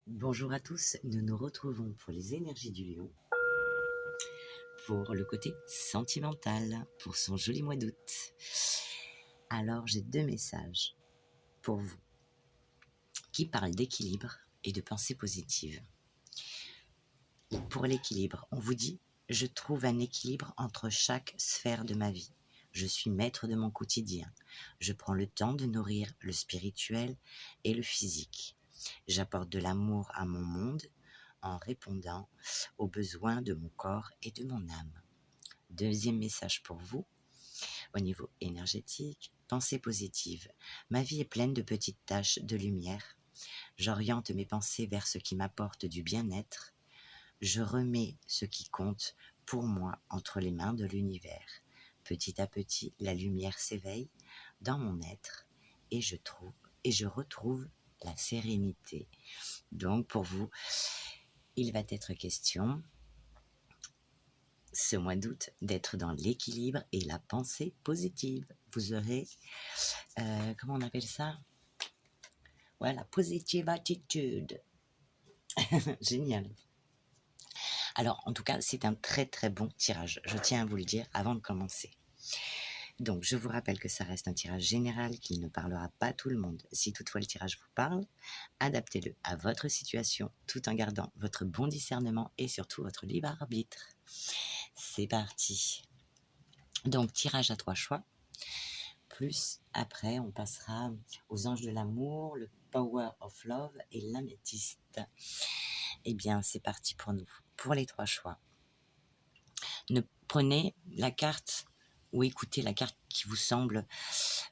Bonjour à tous, nous nous retrouvons pour les énergies du lion, pour le côté sentimental, pour son joli mois d'août. Alors j'ai deux messages pour vous qui parlent d'équilibre et de pensée positive. Pour l'équilibre, on vous dit « Je trouve un équilibre entre chaque sphère de ma vie. Je suis maître de mon quotidien. Je prends le temps de nourrir le spirituel et le physique. J'apporte de l'amour à mon monde en répondant aux besoins de mon corps et de mon âme. » Deuxième message pour vous, au niveau énergétique, pensée positive. Ma vie est pleine de petites taches de lumière. J'oriente mes pensées vers ce qui m'apporte du bien-être. Je remets ce qui compte pour moi entre les mains de l'univers. Petit à petit, la lumière s'éveille dans mon être et je retrouve la sérénité. Donc pour vous, il va être question ce mois d'août d'être dans l'équilibre et la pensée positive. Vous aurez, comment on appelle ça? Voilà, positive attitude. Génial. Alors, en tout cas, c'est un très très bon tirage. Je tiens à vous le dire avant de commencer. Donc, je vous rappelle que ça reste un tirage général, qu'il ne parlera pas à tout le monde. Si toutefois le tirage vous parle, adaptez-le à votre situation tout en gardant votre bon discernement et surtout votre libre arbitre. C'est parti. Donc, tirage à 3 choix. Plus après, on passera aux anges de l'amour, le power of love et l'améthyste. Eh bien, c'est parti pour nous. Pour les 3 choix, prenez la carte ou écoutez la carte qui vous semble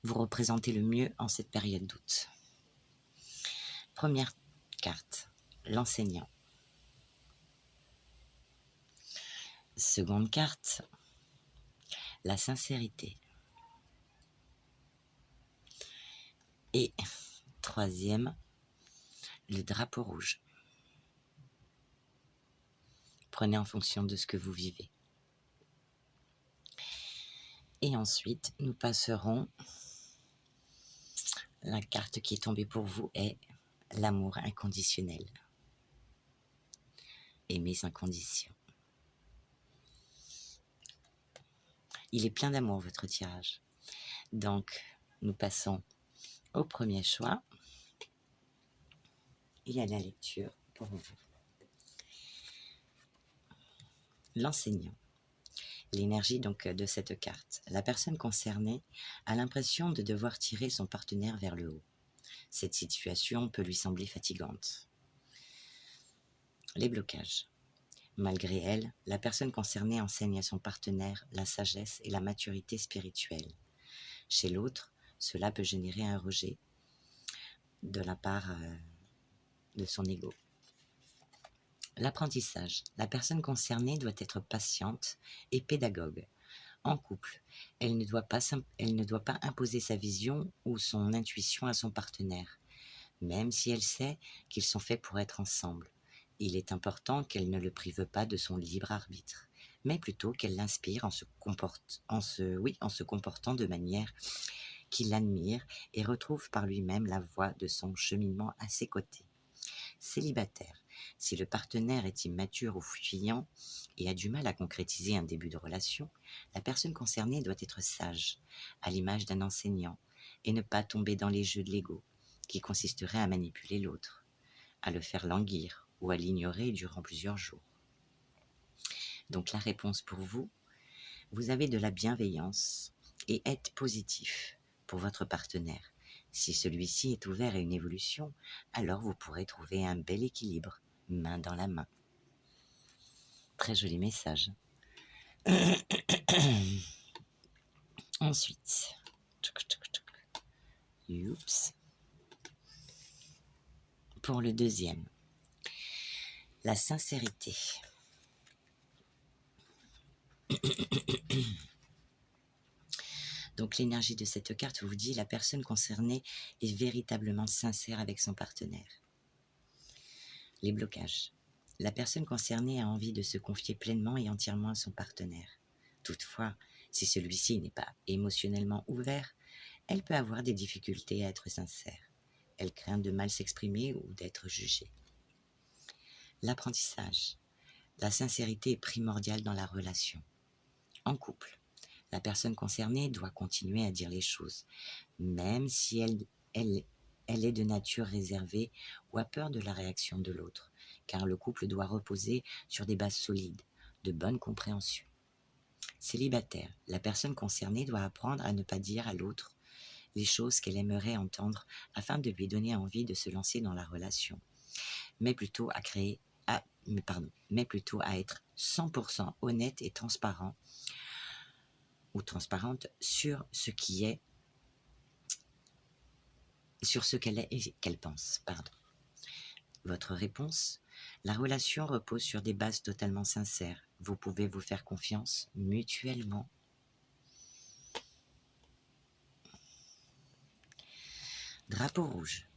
vous représenter le mieux en cette période d'août. Première carte, l'enseignant. Seconde carte, la sincérité. Et troisième, le drapeau rouge. Prenez en fonction de ce que vous vivez. Et ensuite, nous passerons, la carte qui est tombée pour vous est l'amour inconditionnel. Aimer sans condition. Il est plein d'amour, votre tirage. Donc, nous passons au premier choix et à la lecture pour vous. L'enseignant. L'énergie donc de cette carte. La personne concernée a l'impression de devoir tirer son partenaire vers le haut. Cette situation peut lui sembler fatigante. Les blocages. Malgré elle, la personne concernée enseigne à son partenaire la sagesse et la maturité spirituelle. Chez l'autre, cela peut générer un rejet de la part de son ego. L'apprentissage. La personne concernée doit être patiente et pédagogue. En couple, elle ne doit pas imposer sa vision ou son intuition à son partenaire, même si elle sait qu'ils sont faits pour être ensemble. Il est important qu'elle ne le prive pas de son libre arbitre, mais plutôt qu'elle l'inspire en se comportant de manière qu'il admire et retrouve par lui-même la voie de son cheminement à ses côtés. Célibataire. Si le partenaire est immature ou fuyant et a du mal à concrétiser un début de relation, la personne concernée doit être sage, à l'image d'un enseignant, et ne pas tomber dans les jeux de l'ego, qui consisteraient à manipuler l'autre, à le faire languir ou à l'ignorer durant plusieurs jours. Donc la réponse pour vous, vous avez de la bienveillance et êtes positif pour votre partenaire. Si celui-ci est ouvert à une évolution, alors vous pourrez trouver un bel équilibre, main dans la main. Très joli message. Ensuite, youps. Pour le deuxième, la sincérité. Donc l'énergie de cette carte vous dit la personne concernée est véritablement sincère avec son partenaire. Les blocages. La personne concernée a envie de se confier pleinement et entièrement à son partenaire. Toutefois, si celui-ci n'est pas émotionnellement ouvert, elle peut avoir des difficultés à être sincère. Elle craint de mal s'exprimer ou d'être jugée. L'apprentissage. La sincérité est primordiale dans la relation. En couple, la personne concernée doit continuer à dire les choses, même si elle est de nature réservée ou a peur de la réaction de l'autre, car le couple doit reposer sur des bases solides, de bonne compréhension. Célibataire, la personne concernée doit apprendre à ne pas dire à l'autre les choses qu'elle aimerait entendre afin de lui donner envie de se lancer dans la relation, mais plutôt mais plutôt à être 100% honnête et transparent ou transparente sur ce qu'elle est et qu'elle pense. Votre réponse? La relation repose sur des bases totalement sincères. Vous pouvez vous faire confiance mutuellement. Drapeau rouge.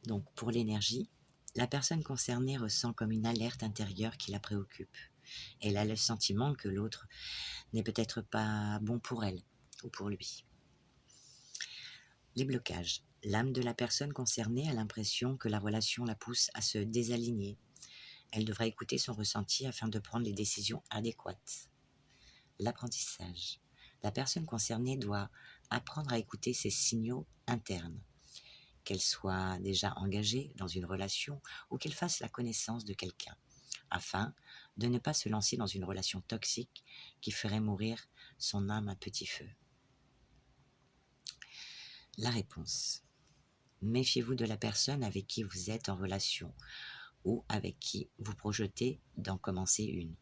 Donc pour l'énergie, la personne concernée ressent comme une alerte intérieure qui la préoccupe. Elle a le sentiment que l'autre n'est peut-être pas bon pour elle ou pour lui. Les blocages. L'âme de la personne concernée a l'impression que la relation la pousse à se désaligner. Elle devra écouter son ressenti afin de prendre les décisions adéquates. L'apprentissage. La personne concernée doit apprendre à écouter ses signaux internes, qu'elle soit déjà engagée dans une relation ou qu'elle fasse la connaissance de quelqu'un, afin de ne pas se lancer dans une relation toxique qui ferait mourir son âme à petit feu. La réponse. Méfiez-vous de la personne avec qui vous êtes en relation ou avec qui vous projetez d'en commencer une.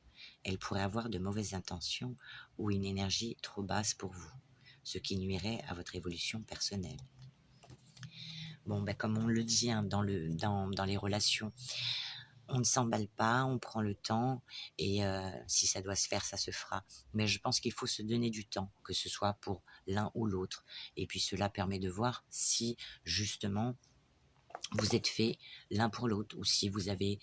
Elle pourrait avoir de mauvaises intentions ou une énergie trop basse pour vous, ce qui nuirait à votre évolution personnelle. Bon, comme on le dit dans les relations, on ne s'emballe pas, on prend le temps et si ça doit se faire, ça se fera. Mais je pense qu'il faut se donner du temps, que ce soit pour l'un ou l'autre. Et puis cela permet de voir si justement vous êtes fait l'un pour l'autre ou si vous avez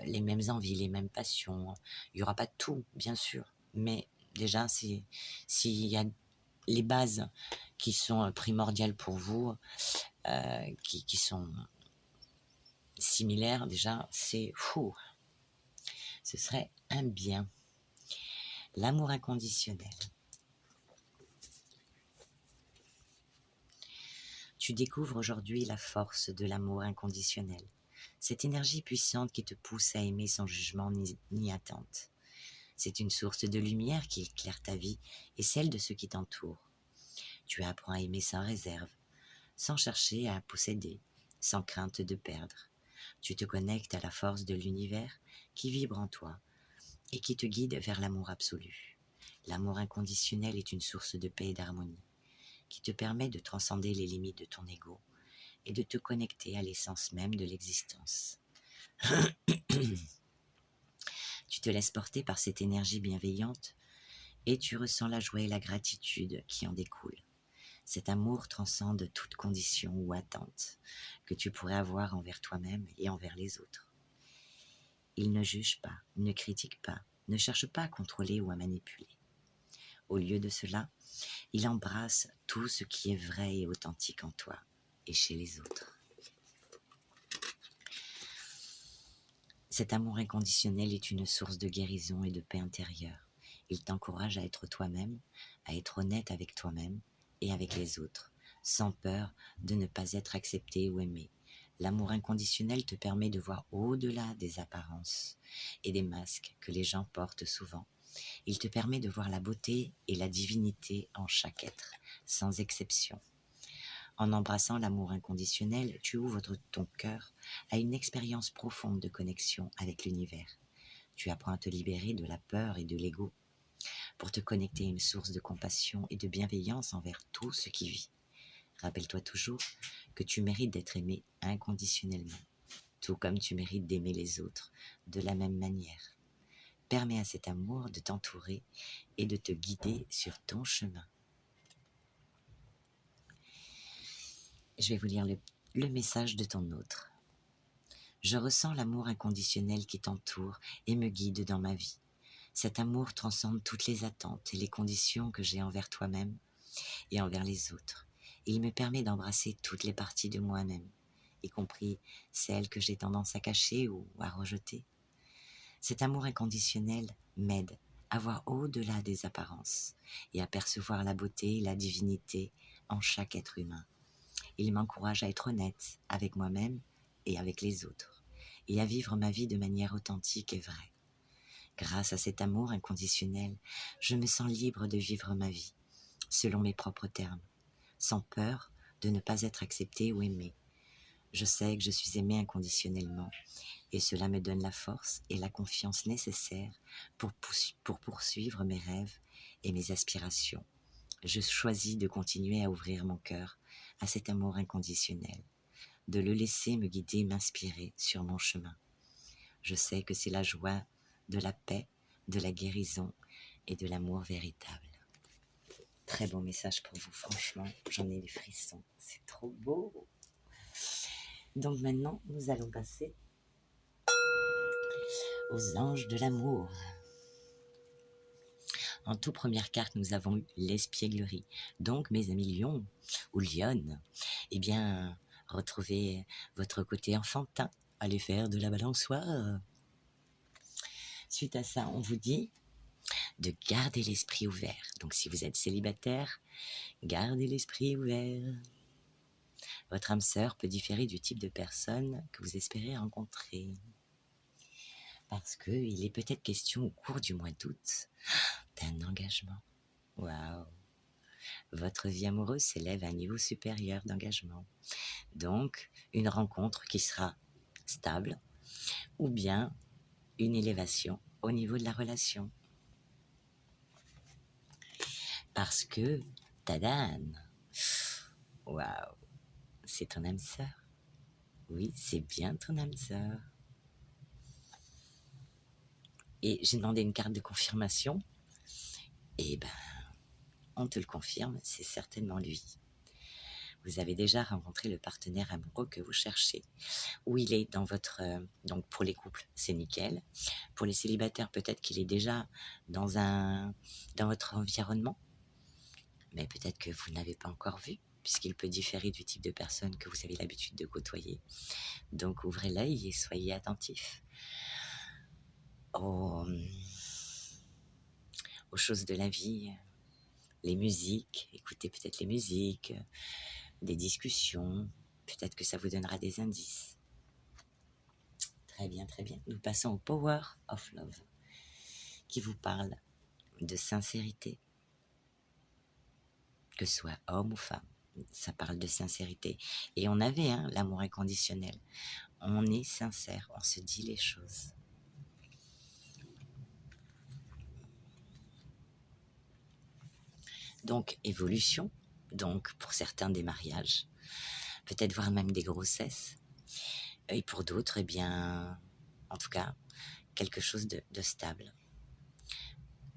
les mêmes envies, les mêmes passions. Il n'y aura pas tout, bien sûr, mais déjà, s'il y a les bases qui sont primordiales pour vous, qui sont similaires, déjà, c'est fou. Ce serait un bien. L'amour inconditionnel. Tu découvres aujourd'hui la force de l'amour inconditionnel. Cette énergie puissante qui te pousse à aimer sans jugement ni attente. C'est une source de lumière qui éclaire ta vie et celle de ceux qui t'entourent. Tu apprends à aimer sans réserve, sans chercher à posséder, sans crainte de perdre. Tu te connectes à la force de l'univers qui vibre en toi et qui te guide vers l'amour absolu. L'amour inconditionnel est une source de paix et d'harmonie qui te permet de transcender les limites de ton ego et de te connecter à l'essence même de l'existence. Tu te laisses porter par cette énergie bienveillante et tu ressens la joie et la gratitude qui en découlent. Cet amour transcende toute condition ou attente que tu pourrais avoir envers toi-même et envers les autres. Il ne juge pas, ne critique pas, ne cherche pas à contrôler ou à manipuler. Au lieu de cela, il embrasse tout ce qui est vrai et authentique en toi et chez les autres. Cet amour inconditionnel est une source de guérison et de paix intérieure. Il t'encourage à être toi-même, à être honnête avec toi-même et avec les autres, sans peur de ne pas être accepté ou aimé. L'amour inconditionnel te permet de voir au-delà des apparences et des masques que les gens portent souvent. Il te permet de voir la beauté et la divinité en chaque être, sans exception. En embrassant l'amour inconditionnel, tu ouvres ton cœur à une expérience profonde de connexion avec l'univers. Tu apprends à te libérer de la peur et de l'ego pour te connecter à une source de compassion et de bienveillance envers tout ce qui vit. Rappelle-toi toujours que tu mérites d'être aimé inconditionnellement, tout comme tu mérites d'aimer les autres de la même manière. Permets à cet amour de t'entourer et de te guider sur ton chemin. Je vais vous lire le message de ton autre. Je ressens l'amour inconditionnel qui t'entoure et me guide dans ma vie. Cet amour transcende toutes les attentes et les conditions que j'ai envers toi-même et envers les autres. Il me permet d'embrasser toutes les parties de moi-même, y compris celles que j'ai tendance à cacher ou à rejeter. Cet amour inconditionnel m'aide à voir au-delà des apparences et à percevoir la beauté et la divinité en chaque être humain. Il m'encourage à être honnête avec moi-même et avec les autres, et à vivre ma vie de manière authentique et vraie. Grâce à cet amour inconditionnel, je me sens libre de vivre ma vie, selon mes propres termes, sans peur de ne pas être acceptée ou aimée. Je sais que je suis aimée inconditionnellement, et cela me donne la force et la confiance nécessaires pour poursuivre mes rêves et mes aspirations. Je choisis de continuer à ouvrir mon cœur à cet amour inconditionnel, de le laisser me guider, m'inspirer sur mon chemin. Je sais que c'est la joie de la paix, de la guérison et de l'amour véritable. Très bon message pour vous, franchement, j'en ai des frissons, c'est trop beau. Donc maintenant, nous allons passer aux anges de l'amour. En toute première carte, nous avons eu l'espièglerie. Donc, mes amis lions ou lionnes, eh bien, retrouvez votre côté enfantin, allez faire de la balançoire. Suite à ça, on vous dit de garder l'esprit ouvert. Donc, si vous êtes célibataire, gardez l'esprit ouvert. Votre âme sœur peut différer du type de personne que vous espérez rencontrer. Parce qu'il est peut-être question au cours du mois d'août d'un engagement. Waouh! Votre vie amoureuse s'élève à un niveau supérieur d'engagement. Donc, une rencontre qui sera stable ou bien une élévation au niveau de la relation. Parce que, tadam! Waouh! C'est ton âme sœur. Oui, c'est bien ton âme sœur. Et j'ai demandé une carte de confirmation. Et ben, on te le confirme, c'est certainement lui. Vous avez déjà rencontré le partenaire amoureux que vous cherchez. Où il est dans votre... donc pour les couples, c'est nickel. Pour les célibataires, peut-être qu'il est déjà dans votre environnement. Mais peut-être que vous ne l'avez pas encore vu, puisqu'il peut différer du type de personne que vous avez l'habitude de côtoyer. Donc ouvrez l'œil et soyez attentifs aux choses de la vie, les musiques, écoutez peut-être les musiques, des discussions, peut-être que ça vous donnera des indices. Très bien, très bien. Nous passons au Power of Love, qui vous parle de sincérité, que ce soit homme ou femme. Ça parle de sincérité. Et on avait l'amour inconditionnel. On est sincère, on se dit les choses. Donc, évolution, donc pour certains des mariages, peut-être voire même des grossesses. Et pour d'autres, eh bien, en tout cas, quelque chose de stable.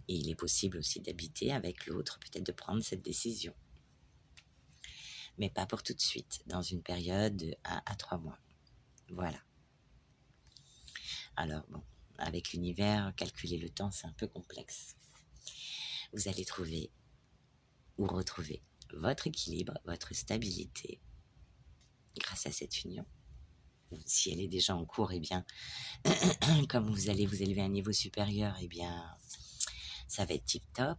Et il est possible aussi d'habiter avec l'autre, peut-être de prendre cette décision. Mais pas pour tout de suite, dans une période de 1 à 3 mois. Voilà. Alors bon, avec l'univers, calculer le temps, c'est un peu complexe. Vous allez trouver ou retrouver votre équilibre, votre stabilité grâce à cette union. Si elle est déjà en cours, eh bien, comme vous allez vous élever à un niveau supérieur, eh bien, ça va être tip-top.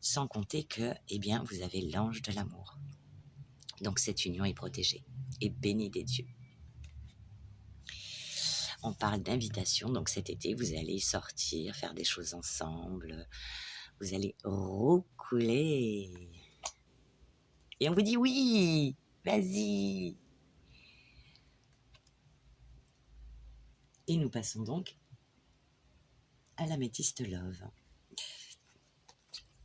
Sans compter que, eh bien, vous avez l'ange de l'amour. Donc cette union est protégée et bénie des dieux. On parle d'invitation, donc cet été, vous allez sortir, faire des choses ensemble, vous allez roucouler. Et on vous dit oui, vas-y. Et nous passons donc à l'améthyste love.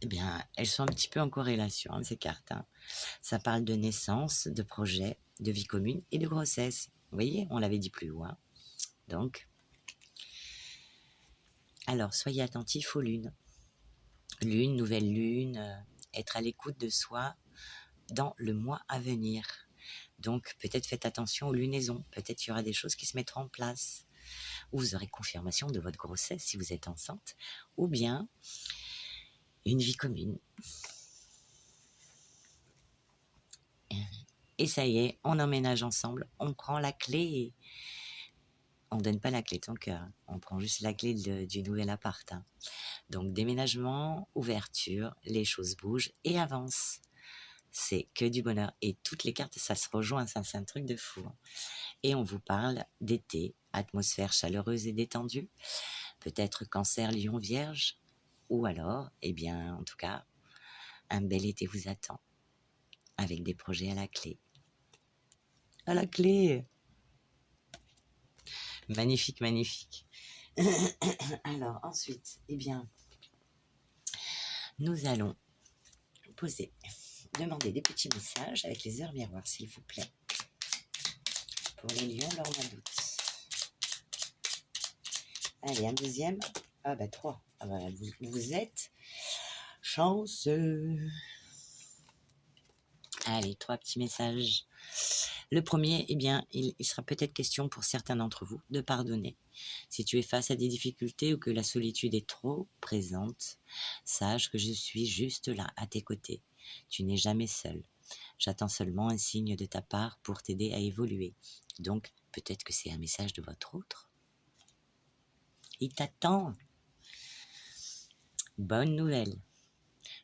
Eh bien, elles sont un petit peu en corrélation, ces cartes. Ça parle de naissance, de projet, de vie commune et de grossesse. Vous voyez, on l'avait dit plus loin. Donc, alors, soyez attentifs aux lunes. Lune, nouvelle lune, être à l'écoute de soi dans le mois à venir. Donc, peut-être faites attention aux lunaisons. Peut-être qu'il y aura des choses qui se mettront en place. Ou vous aurez confirmation de votre grossesse si vous êtes enceinte. Ou bien, une vie commune. Et ça y est, on emménage ensemble, on prend la clé. On donne pas la clé de ton cœur, hein. On prend juste la clé du nouvel appart, hein. Donc déménagement, ouverture, les choses bougent et avancent. C'est que du bonheur. Et toutes les cartes, ça se rejoint, ça c'est un truc de fou, hein. Et on vous parle d'été, atmosphère chaleureuse et détendue, peut-être cancer, lion, vierge, ou alors, eh bien, en tout cas, un bel été vous attend, avec des projets à la clé. À la clé! Magnifique, magnifique. Alors, ensuite, eh bien, nous allons demander des petits messages avec les heures miroirs, s'il vous plaît, pour les lions leur mois d'août. Allez, un deuxième. Ah bah 3. Ah bah, vous êtes chanceux. Allez, 3 petits messages. Le premier, eh bien, il sera peut-être question pour certains d'entre vous de pardonner. Si tu es face à des difficultés ou que la solitude est trop présente, sache que je suis juste là, à tes côtés. Tu n'es jamais seul. J'attends seulement un signe de ta part pour t'aider à évoluer. Donc, peut-être que c'est un message de votre autre. Il t'attend. Bonne nouvelle.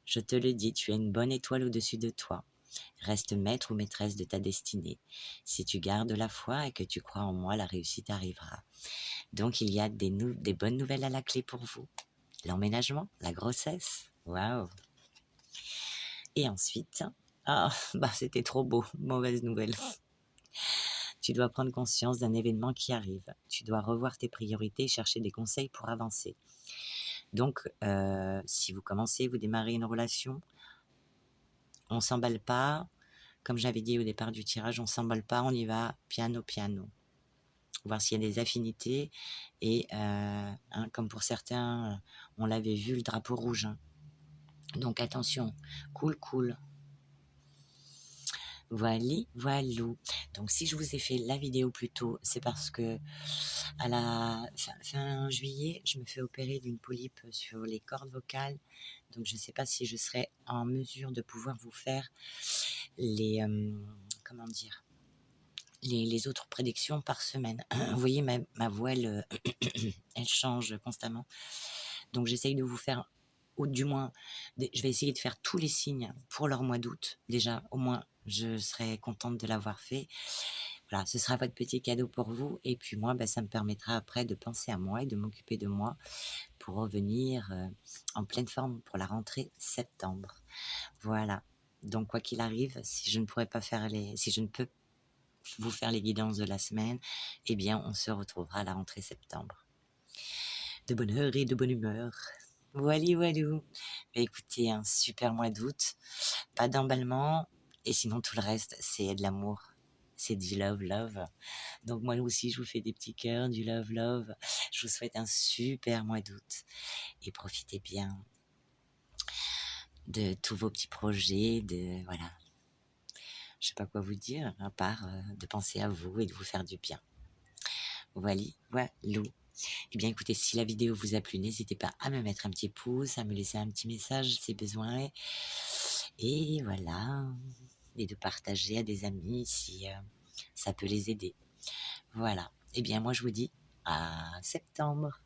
Je te le dis, tu as une bonne étoile au-dessus de toi. Reste maître ou maîtresse de ta destinée. Si tu gardes la foi et que tu crois en moi, la réussite arrivera. Donc, il y a des bonnes nouvelles à la clé pour vous. L'emménagement, la grossesse. Waouh! Et ensuite, c'était trop beau. Mauvaise nouvelle. Tu dois prendre conscience d'un événement qui arrive. Tu dois revoir tes priorités et chercher des conseils pour avancer. Donc, si vous vous démarrez une relation, on s'emballe pas. Comme j'avais dit au départ du tirage, on s'emballe pas, on y va piano piano. Voir s'il y a des affinités. Et comme pour certains, on l'avait vu, le drapeau rouge, hein. Donc attention, cool. Voilou. Donc si je vous ai fait la vidéo plus tôt, c'est parce que à la fin juillet, je me fais opérer d'une polype sur les cordes vocales. Donc je ne sais pas si je serai en mesure de pouvoir vous faire les les autres prédictions par semaine. Vous voyez, ma voix, elle change constamment. Donc j'essaye de vous faire, ou du moins, je vais essayer de faire tous les signes pour leur mois d'août. Déjà, au moins, je serai contente de l'avoir fait. Voilà, ce sera votre petit cadeau pour vous. Et puis moi, ça me permettra après de penser à moi et de m'occuper de moi pour revenir en pleine forme pour la rentrée septembre. Voilà. Donc quoi qu'il arrive, si je ne peux vous faire les guidances de la semaine, eh bien on se retrouvera à la rentrée septembre. De bonne heure et de bonne humeur. Voilou. Écoutez, un super mois d'août, pas d'emballement, et sinon tout le reste, c'est de l'amour. C'est du love. Donc moi aussi, je vous fais des petits cœurs, du love. Je vous souhaite un super mois d'août. Et profitez bien de tous vos petits projets, voilà. Je sais pas quoi vous dire, à part de penser à vous et de vous faire du bien. Voilou. Eh bien écoutez, si la vidéo vous a plu, n'hésitez pas à me mettre un petit pouce, à me laisser un petit message si besoin. Et voilà. Et de partager à des amis si ça peut les aider. Voilà. Eh bien moi je vous dis à septembre.